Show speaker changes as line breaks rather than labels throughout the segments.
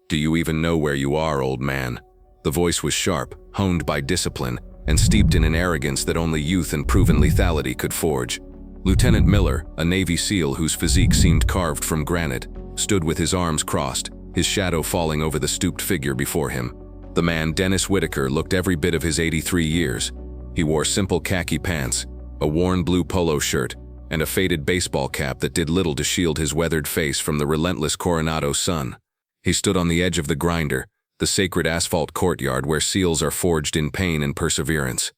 "Do you even know where you are, old man?" The voice was sharp, honed by discipline, and steeped in an arrogance that only youth and proven lethality could forge. Lieutenant Miller, a Navy SEAL whose physique seemed carved from granite, stood with his arms crossed, his shadow falling over the stooped figure before him. The man, Dennis Whitaker, looked every bit of his 83 years. He wore simple khaki pants, a worn blue polo shirt, and a faded baseball cap that did little to shield his weathered face from the relentless Coronado sun. He stood on the edge of the grinder, the sacred asphalt courtyard where SEALs are forged in pain and perseverance.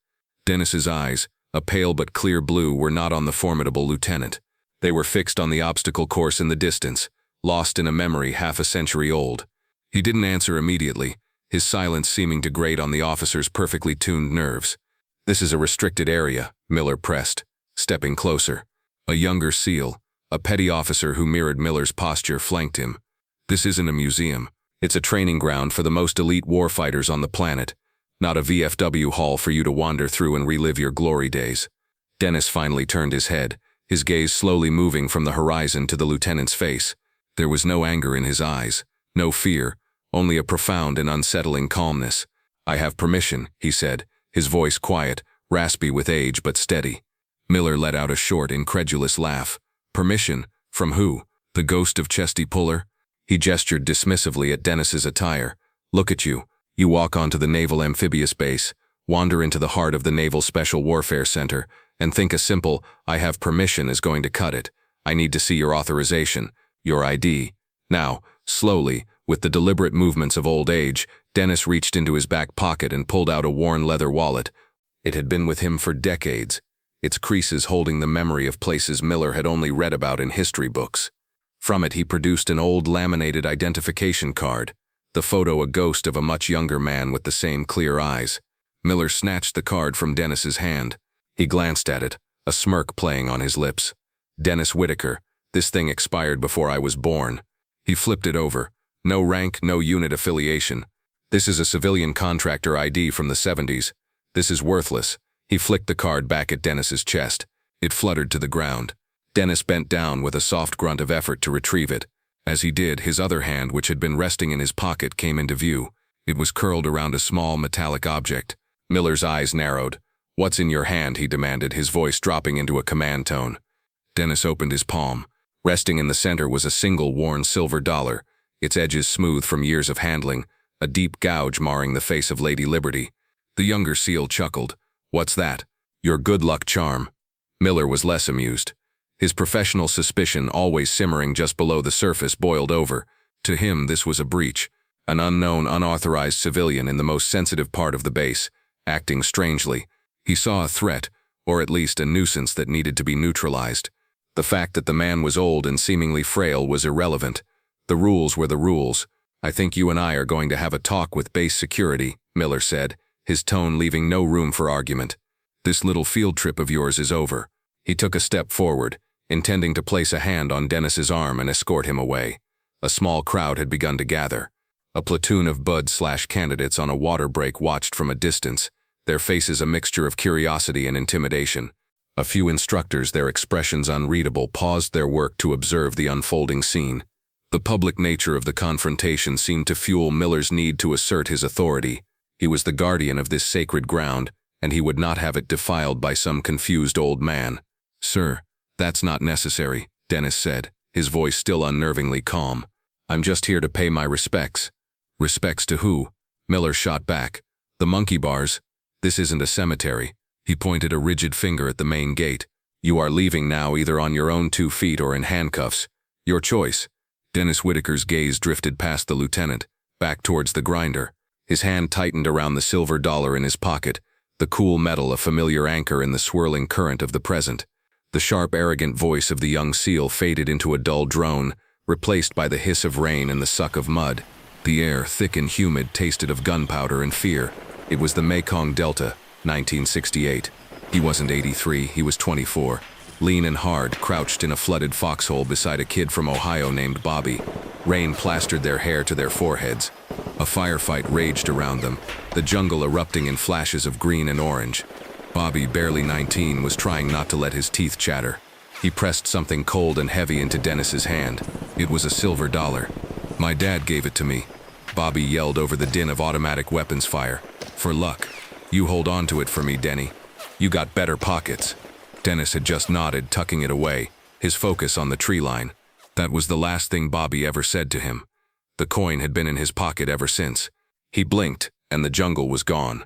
Dennis's eyes, a pale but clear blue, were not on the formidable lieutenant. They were fixed on the obstacle course in the distance, lost in a memory half a century old. He didn't answer immediately, his silence seeming to grate on the officer's perfectly tuned nerves. "This is a restricted area," Miller pressed, stepping closer. A younger SEAL, a petty officer who mirrored Miller's posture, flanked him. "This isn't a museum. It's a training ground for the most elite warfighters on the planet, not a VFW hall for you to wander through and relive your glory days." Dennis finally turned his head, his gaze slowly moving from the horizon to the lieutenant's face. There was no anger in his eyes, no fear, only a profound and unsettling calmness. "I have permission," he said, his voice quiet, raspy with age but steady. Miller let out a short, incredulous laugh. "Permission? From who? The ghost of Chesty Puller?" He gestured dismissively at Dennis's attire. "Look at you. You walk onto the Naval Amphibious Base, wander into the heart of the Naval Special Warfare Center, and think a simple, 'I have permission' is going to cut it. I need to see your authorization, your ID." Now, slowly, with the deliberate movements of old age, Dennis reached into his back pocket and pulled out a worn leather wallet. It had been with him for decades, its creases holding the memory of places Miller had only read about in history books. From it he produced an old laminated identification card, the photo a ghost of a much younger man with the same clear eyes. Miller snatched the card from Dennis's hand. He glanced at it, a smirk playing on his lips. "Dennis Whitaker, this thing expired before I was born." He flipped it over. "No rank, no unit affiliation. This is a civilian contractor ID from the 70s. This is worthless." He flicked the card back at Dennis's chest. It fluttered to the ground. Dennis bent down with a soft grunt of effort to retrieve it. As he did, his other hand, which had been resting in his pocket, came into view. It was curled around a small metallic object. Miller's eyes narrowed. "What's in your hand?" he demanded, his voice dropping into a command tone. Dennis opened his palm. Resting in the center was a single worn silver dollar, its edges smooth from years of handling, a deep gouge marring the face of Lady Liberty. The younger SEAL chuckled. "What's that?" "Your good luck charm." Miller was less amused. His professional suspicion, always simmering just below the surface, boiled over. To him, this was a breach. An unknown, unauthorized civilian in the most sensitive part of the base, acting strangely. He saw a threat, or at least a nuisance that needed to be neutralized. The fact that the man was old and seemingly frail was irrelevant. The rules were the rules. "I think you and I are going to have a talk with base security," Miller said, his tone leaving no room for argument. "This little field trip of yours is over." He took a step forward, intending to place a hand on Dennis's arm and escort him away. A small crowd had begun to gather. A platoon of Bud/candidates on a water break watched from a distance, their faces a mixture of curiosity and intimidation. A few instructors, their expressions unreadable, paused their work to observe the unfolding scene. The public nature of the confrontation seemed to fuel Miller's need to assert his authority. He was the guardian of this sacred ground, and he would not have it defiled by some confused old man. "Sir, that's not necessary," Dennis said, his voice still unnervingly calm. "I'm just here to pay my respects." "Respects to who?" Miller shot back. "The monkey bars. This isn't a cemetery." He pointed a rigid finger at the main gate. "You are leaving now, either on your own 2 feet or in handcuffs. Your choice." Dennis Whitaker's gaze drifted past the lieutenant, back towards the grinder. His hand tightened around the silver dollar in his pocket, the cool metal a familiar anchor in the swirling current of the present. The sharp, arrogant voice of the young SEAL faded into a dull drone, replaced by the hiss of rain and the suck of mud. The air, thick and humid, tasted of gunpowder and fear. It was the Mekong Delta, 1968. He wasn't 83, he was 24. Lean and hard, crouched in a flooded foxhole beside a kid from Ohio named Bobby. Rain plastered their hair to their foreheads. A firefight raged around them, the jungle erupting in flashes of green and orange. Bobby, barely 19, was trying not to let his teeth chatter. He pressed something cold and heavy into Dennis's hand. It was a silver dollar. "My dad gave it to me." Bobby yelled over the din of automatic weapons fire. "For luck. You hold on to it for me, Denny. You got better pockets." Dennis had just nodded, tucking it away, his focus on the tree line. That was the last thing Bobby ever said to him. The coin had been in his pocket ever since. He blinked, and the jungle was gone.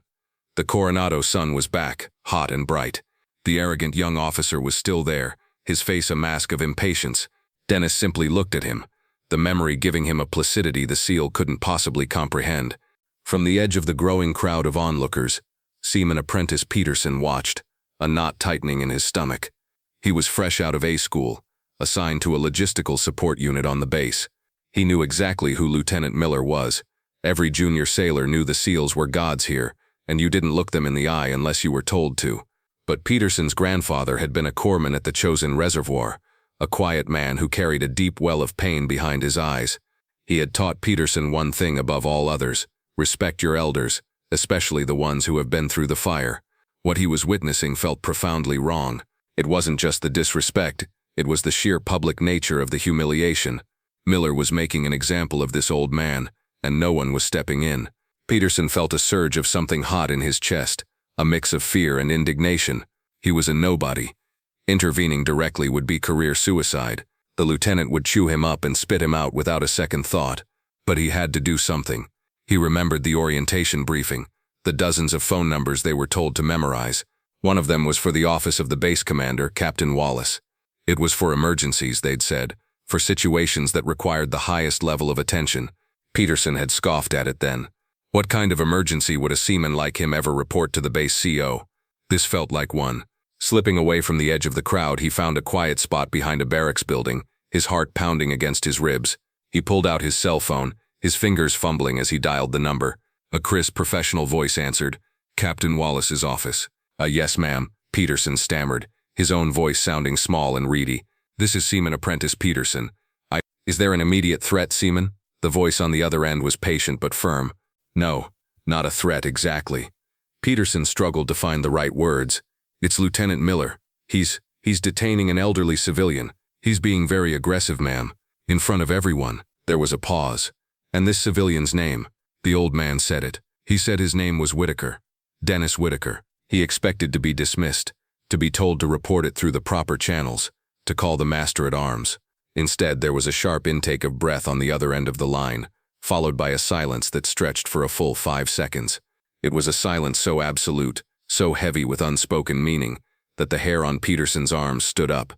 The Coronado sun was back, hot and bright. The arrogant young officer was still there, his face a mask of impatience. Dennis simply looked at him, the memory giving him a placidity the SEAL couldn't possibly comprehend. From the edge of the growing crowd of onlookers, Seaman Apprentice Peterson watched, a knot tightening in his stomach. He was fresh out of A school, assigned to a logistical support unit on the base. He knew exactly who Lieutenant Miller was. Every junior sailor knew the SEALs were gods here, and you didn't look them in the eye unless you were told to. But Peterson's grandfather had been a corpsman at the chosen reservoir, a quiet man who carried a deep well of pain behind his eyes. He had taught Peterson one thing above all others: respect your elders, especially the ones who have been through the fire. What he was witnessing felt profoundly wrong. It wasn't just the disrespect, it was the sheer public nature of the humiliation. Miller was making an example of this old man, and no one was stepping in. Peterson felt a surge of something hot in his chest, a mix of fear and indignation. He was a nobody. Intervening directly would be career suicide. The lieutenant would chew him up and spit him out without a second thought. But he had to do something. He remembered the orientation briefing, the dozens of phone numbers they were told to memorize. One of them was for the office of the base commander, Captain Wallace. It was for emergencies, they'd said, for situations that required the highest level of attention. Peterson had scoffed at it then. What kind of emergency would a seaman like him ever report to the base CO? This felt like one. Slipping away from the edge of the crowd, he found a quiet spot behind a barracks building, his heart pounding against his ribs. He pulled out his cell phone, his fingers fumbling as he dialed the number. A crisp, professional voice answered. "Captain Wallace's office." "Yes, ma'am," Peterson stammered, his own voice sounding small and reedy. "This is Seaman Apprentice Peterson. Is there an immediate threat, Seaman?" The voice on the other end was patient but firm. "No, not a threat exactly." Peterson struggled to find the right words. "It's Lieutenant Miller. He's detaining an elderly civilian. He's being very aggressive, ma'am." In front of everyone, there was a pause. "And this civilian's name?" The old man said it. He said his name was Whitaker. Dennis Whitaker. He expected to be dismissed, to be told to report it through the proper channels, to call the master-at-arms. Instead, there was a sharp intake of breath on the other end of the line, followed by a silence that stretched for a full 5 seconds. It was a silence so absolute, so heavy with unspoken meaning, that the hair on Peterson's arms stood up.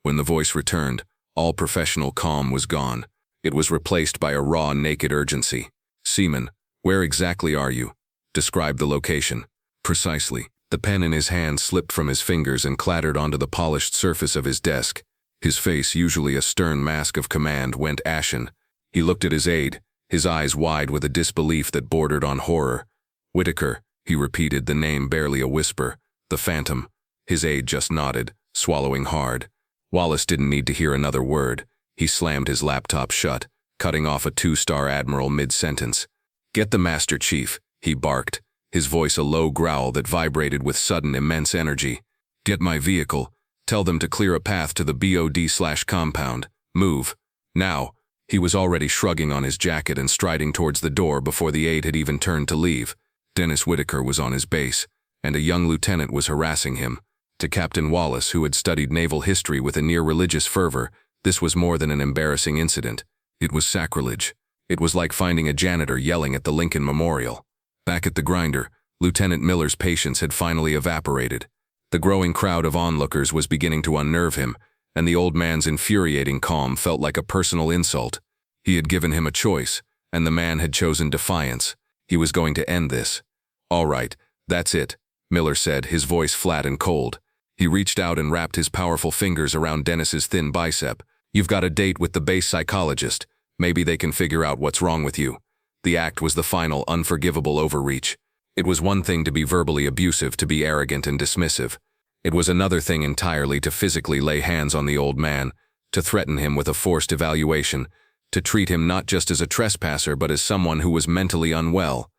When the voice returned, all professional calm was gone. It was replaced by a raw, naked urgency. "Seaman, where exactly are you? Describe the location." "Precisely." The pen in his hand slipped from his fingers and clattered onto the polished surface of his desk. His face, usually a stern mask of command, went ashen. He looked at his aide, his eyes wide with a disbelief that bordered on horror. "Whitaker," he repeated, the name barely a whisper. "The Phantom." His aide just nodded, swallowing hard. Wallace didn't need to hear another word. He slammed his laptop shut, cutting off a 2-star admiral mid-sentence. "Get the Master Chief," he barked, his voice a low growl that vibrated with sudden immense energy. "Get my vehicle. Tell them to clear a path to the BOD/compound. Move. Now." He was already shrugging on his jacket and striding towards the door before the aide had even turned to leave. Dennis Whitaker was on his base, and a young lieutenant was harassing him. To Captain Wallace, who had studied naval history with a near-religious fervor, this was more than an embarrassing incident. It was sacrilege. It was like finding a janitor yelling at the Lincoln Memorial. Back at the grinder, Lieutenant Miller's patience had finally evaporated. The growing crowd of onlookers was beginning to unnerve him, and the old man's infuriating calm felt like a personal insult. He had given him a choice, and the man had chosen defiance. He was going to end this. "All right, that's it," Miller said, his voice flat and cold. He reached out and wrapped his powerful fingers around Dennis's thin bicep. "You've got a date with the base psychologist. Maybe they can figure out what's wrong with you." The act was the final, unforgivable overreach. It was one thing to be verbally abusive, to be arrogant and dismissive. It was another thing entirely to physically lay hands on the old man, to threaten him with a forced evaluation, to treat him not just as a trespasser but as someone who was mentally unwell.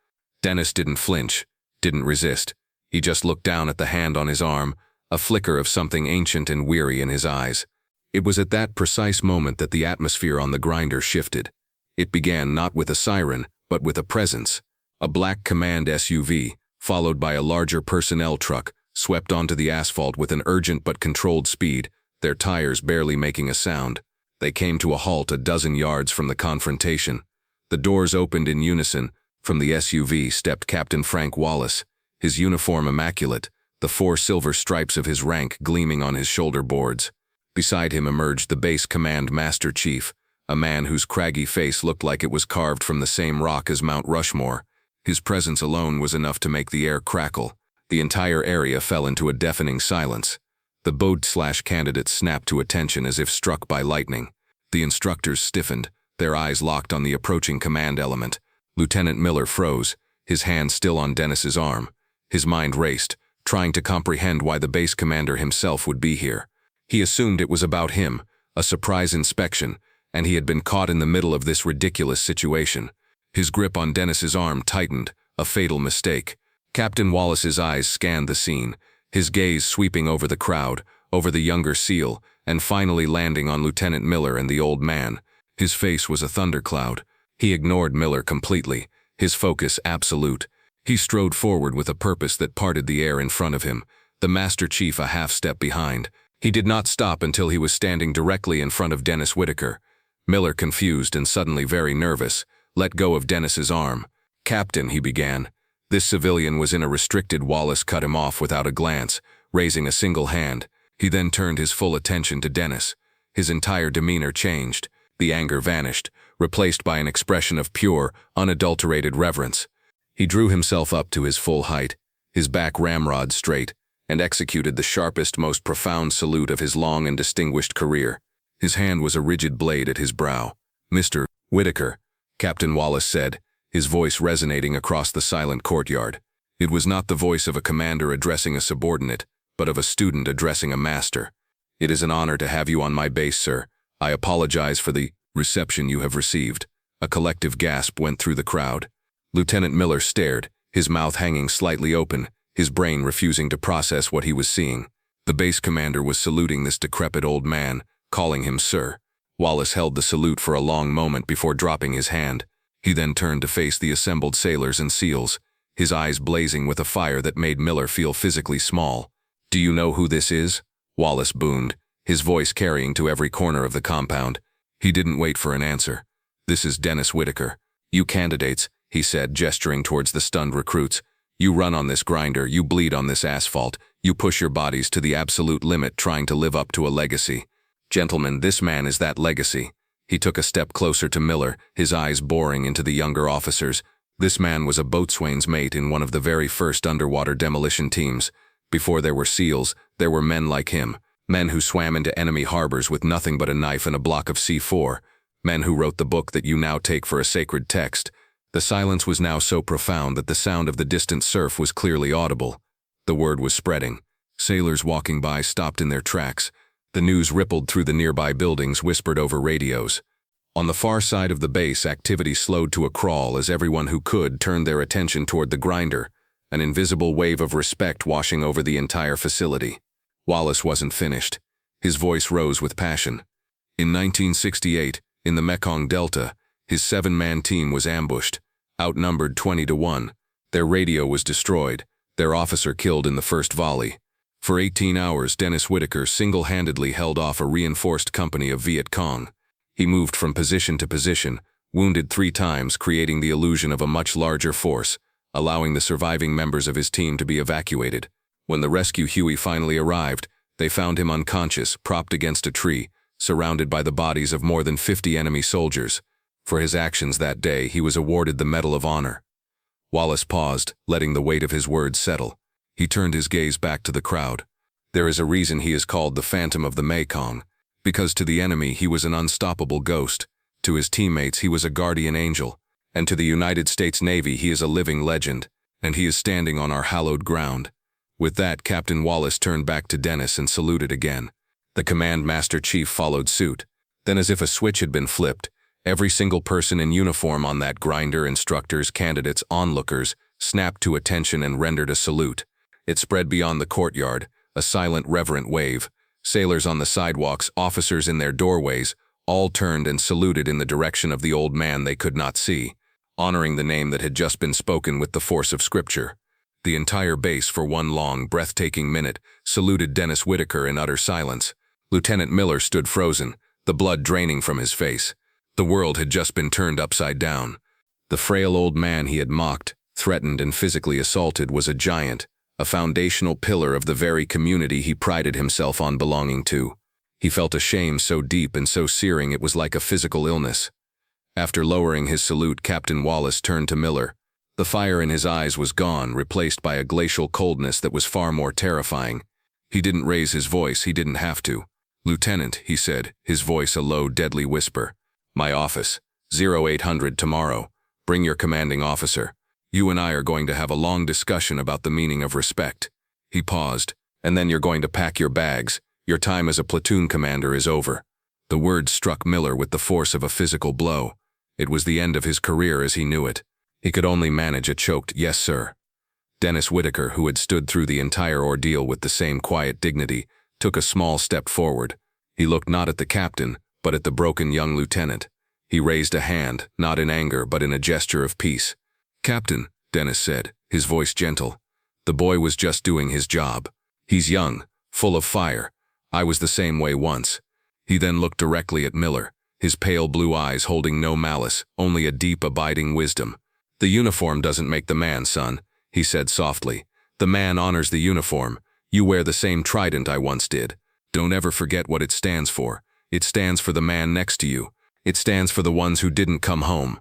Dennis didn't flinch, didn't resist. He just looked down at the hand on his arm, a flicker of something ancient and weary in his eyes. It was at that precise moment that the atmosphere on the grinder shifted. It began not with a siren, but with a presence. A black command SUV, followed by a larger personnel truck, swept onto the asphalt with an urgent but controlled speed, their tires barely making a sound. They came to a halt a dozen yards from the confrontation. The doors opened in unison. From the SUV stepped Captain Frank Wallace, his uniform immaculate, the 4 silver stripes of his rank gleaming on his shoulder boards. Beside him emerged the base command Master Chief, a man whose craggy face looked like it was carved from the same rock as Mount Rushmore. His presence alone was enough to make the air crackle. The entire area fell into a deafening silence. The boat/candidates snapped to attention as if struck by lightning. The instructors stiffened, their eyes locked on the approaching command element. Lieutenant Miller froze, his hand still on Dennis's arm. His mind raced, trying to comprehend why the base commander himself would be here. He assumed it was about him, a surprise inspection, and he had been caught in the middle of this ridiculous situation. His grip on Dennis's arm tightened, a fatal mistake. Captain Wallace's eyes scanned the scene, his gaze sweeping over the crowd, over the younger SEAL, and finally landing on Lieutenant Miller and the old man. His face was a thundercloud. He ignored Miller completely, his focus absolute. He strode forward with a purpose that parted the air in front of him, the Master Chief a half-step behind. He did not stop until he was standing directly in front of Dennis Whitaker. Miller, confused and suddenly very nervous, let go of Dennis's arm. "Captain," he began. This civilian was in a restricted. Wallace cut him off without a glance, raising a single hand. He then turned his full attention to Dennis. His entire demeanor changed. The anger vanished, replaced by an expression of pure, unadulterated reverence. He drew himself up to his full height, his back ramrod straight, and executed the sharpest, most profound salute of his long and distinguished career. His hand was a rigid blade at his brow. "Mr. Whitaker," Captain Wallace said, his voice resonating across the silent courtyard. It was not the voice of a commander addressing a subordinate, but of a student addressing a master. "It is an honor to have you on my base, sir. I apologize for the reception you have received." A collective gasp went through the crowd. Lieutenant Miller stared, his mouth hanging slightly open, his brain refusing to process what he was seeing. The base commander was saluting this decrepit old man, calling him sir. Wallace held the salute for a long moment before dropping his hand. He then turned to face the assembled sailors and SEALs, his eyes blazing with a fire that made Miller feel physically small. "Do you know who this is?" Wallace boomed, his voice carrying to every corner of the compound. He didn't wait for an answer. "This is Dennis Whitaker. You candidates," he said, gesturing towards the stunned recruits. "You run on this grinder, you bleed on this asphalt, you push your bodies to the absolute limit trying to live up to a legacy. Gentlemen, this man is that legacy." He took a step closer to Miller, his eyes boring into the younger officers. This man was a boatswain's mate in one of the very first underwater demolition teams. Before there were SEALs, there were men like him, men who swam into enemy harbors with nothing but a knife and a block of C4, men who wrote the book that you now take for a sacred text. The silence was now so profound that the sound of the distant surf was clearly audible. The word was spreading. Sailors walking by stopped in their tracks. The news rippled through the nearby buildings, whispered over radios. On the far side of the base, activity slowed to a crawl as everyone who could turned their attention toward the grinder, an invisible wave of respect washing over the entire facility. Wallace wasn't finished. His voice rose with passion. In 1968, in the Mekong Delta, his 7-man team was ambushed, outnumbered 20-1. Their radio was destroyed, their officer killed in the first volley. For 18 hours, Dennis Whitaker single-handedly held off a reinforced company of Viet Cong. He moved from position to position, wounded 3 times, creating the illusion of a much larger force, allowing the surviving members of his team to be evacuated. When the rescue Huey finally arrived, they found him unconscious, propped against a tree, surrounded by the bodies of more than 50 enemy soldiers. For his actions that day, he was awarded the Medal of Honor. Wallace paused, letting the weight of his words settle. He turned his gaze back to the crowd. There is a reason he is called the Phantom of the Mekong, because to the enemy he was an unstoppable ghost, to his teammates he was a guardian angel, and to the United States Navy he is a living legend, and he is standing on our hallowed ground. With that, Captain Wallace turned back to Dennis and saluted again. The Command Master Chief followed suit. Then, as if a switch had been flipped, every single person in uniform on that grinder, instructors, candidates, onlookers, snapped to attention and rendered a salute. It spread beyond the courtyard, a silent, reverent wave. Sailors on the sidewalks, officers in their doorways, all turned and saluted in the direction of the old man they could not see. honoring the name that had just been spoken with the force of scripture. The entire base, for one long, breathtaking minute, saluted Dennis Whitaker in utter silence. Lieutenant Miller stood frozen, the blood draining from his face. The world had just been turned upside down. The frail old man he had mocked, threatened, and physically assaulted was a giant, a foundational pillar of the very community he prided himself on belonging to. He felt a shame so deep and so searing it was like a physical illness. After lowering his salute, Captain Wallace turned to Miller. The fire in his eyes was gone, replaced by a glacial coldness that was far more terrifying. He didn't raise his voice, he didn't have to. "Lieutenant," he said, his voice a low, deadly whisper. "My office, 0800 tomorrow. Bring your commanding officer. You and I are going to have a long discussion about the meaning of respect." He paused. "And then you're going to pack your bags. Your time as a platoon commander is over." The words struck Miller with the force of a physical blow. It was the end of his career as he knew it. He could only manage a choked, "Yes, sir." Dennis Whitaker, who had stood through the entire ordeal with the same quiet dignity, took a small step forward. He looked not at the captain, but at the broken young lieutenant. He raised a hand, not in anger, but in a gesture of peace. "Captain," Dennis said, his voice gentle. "The boy was just doing his job. He's young, full of fire. I was the same way once." He then looked directly at Miller, his pale blue eyes holding no malice, only a deep, abiding wisdom. "The uniform doesn't make the man, son," he said softly. "The man honors the uniform. You wear the same trident I once did. Don't ever forget what it stands for. It stands for the man next to you. It stands for the ones who didn't come home."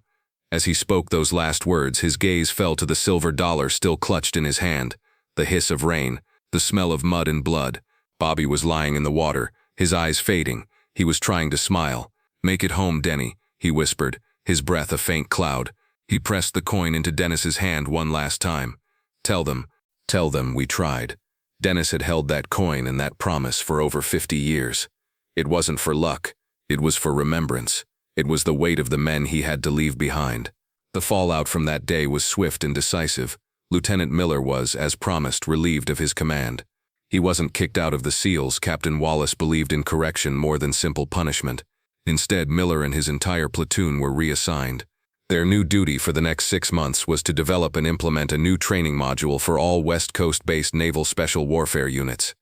As he spoke those last words, his gaze fell to the silver dollar still clutched in his hand. The hiss of rain, the smell of mud and blood. Bobby was lying in the water, his eyes fading. He was trying to smile. "Make it home, Denny," he whispered, his breath a faint cloud. He pressed the coin into Dennis's hand one last time. Tell them we tried." Dennis had held that coin and that promise for over 50 years. It wasn't for luck. It was for remembrance. It was the weight of the men he had to leave behind. The fallout from that day was swift and decisive. Lieutenant Miller was, as promised, relieved of his command. He wasn't kicked out of the SEALs. Captain Wallace believed in correction more than simple punishment. Instead, Miller and his entire platoon were reassigned. Their new duty for the next 6 months was to develop and implement a new training module for all West Coast-based naval special warfare units.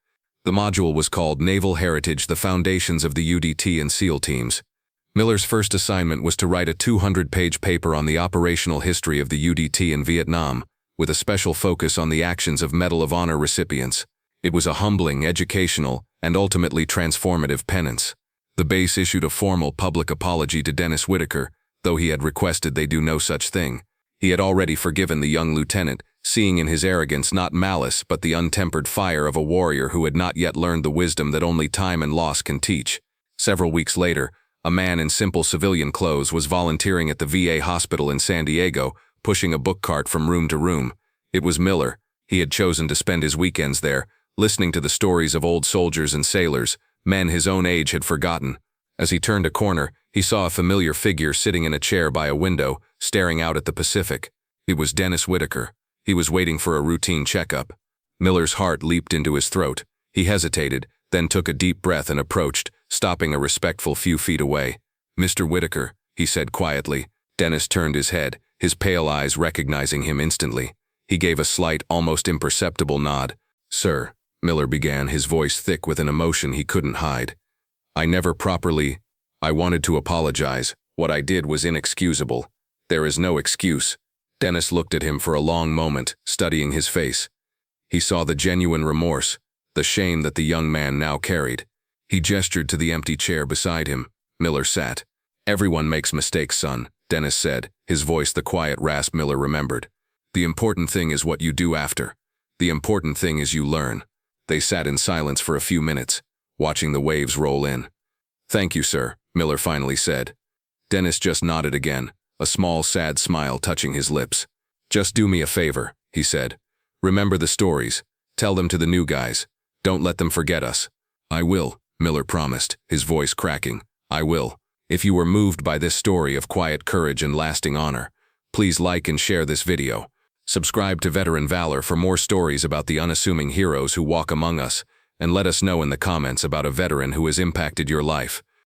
The module was called Naval Heritage: The Foundations of the UDT and SEAL Teams. Miller's first assignment was to write a 200-page paper on the operational history of the UDT in Vietnam, with a special focus on the actions of Medal of Honor recipients. It was a humbling, educational, and ultimately transformative penance. The base issued a formal public apology to Dennis Whitaker, though he had requested they do no such thing. He had already forgiven the young lieutenant, seeing in his arrogance not malice but the untempered fire of a warrior who had not yet learned the wisdom that only time and loss can teach. Several weeks later, a man in simple civilian clothes was volunteering at the VA hospital in San Diego, pushing a book cart from room to room. It was Miller. He had chosen to spend his weekends there, listening to the stories of old soldiers and sailors, men his own age had forgotten. As he turned a corner, he saw a familiar figure sitting in a chair by a window, staring out at the Pacific. It was Dennis Whitaker. He was waiting for a routine checkup. Miller's heart leaped into his throat. He hesitated, then took a deep breath and approached, stopping a respectful few feet away. "Mr. Whitaker," he said quietly. Dennis turned his head, his pale eyes recognizing him instantly. He gave a slight, almost imperceptible nod. "Sir," Miller began, his voice thick with an emotion he couldn't hide. I wanted to apologize. What I did was inexcusable. There is no excuse." Dennis looked at him for a long moment, studying his face. He saw the genuine remorse, the shame that the young man now carried. He gestured to the empty chair beside him. Miller sat. "Everyone makes mistakes, son," Dennis said, his voice the quiet rasp Miller remembered. "The important thing is what you do after. The important thing is you learn." They sat in silence for a few minutes, watching the waves roll in. "Thank you, sir," Miller finally said. Dennis just nodded again, a small, sad smile touching his lips. "Just do me a favor," he said. "Remember the stories. Tell them to the new guys. Don't let them forget us." "I will," Miller promised, his voice cracking. "I will. If you were moved by this story of quiet courage and lasting honor, please like and share this video. Subscribe to Veteran Valor for more stories about the unassuming heroes who walk among us, and let us know in the comments about a veteran who has impacted your life.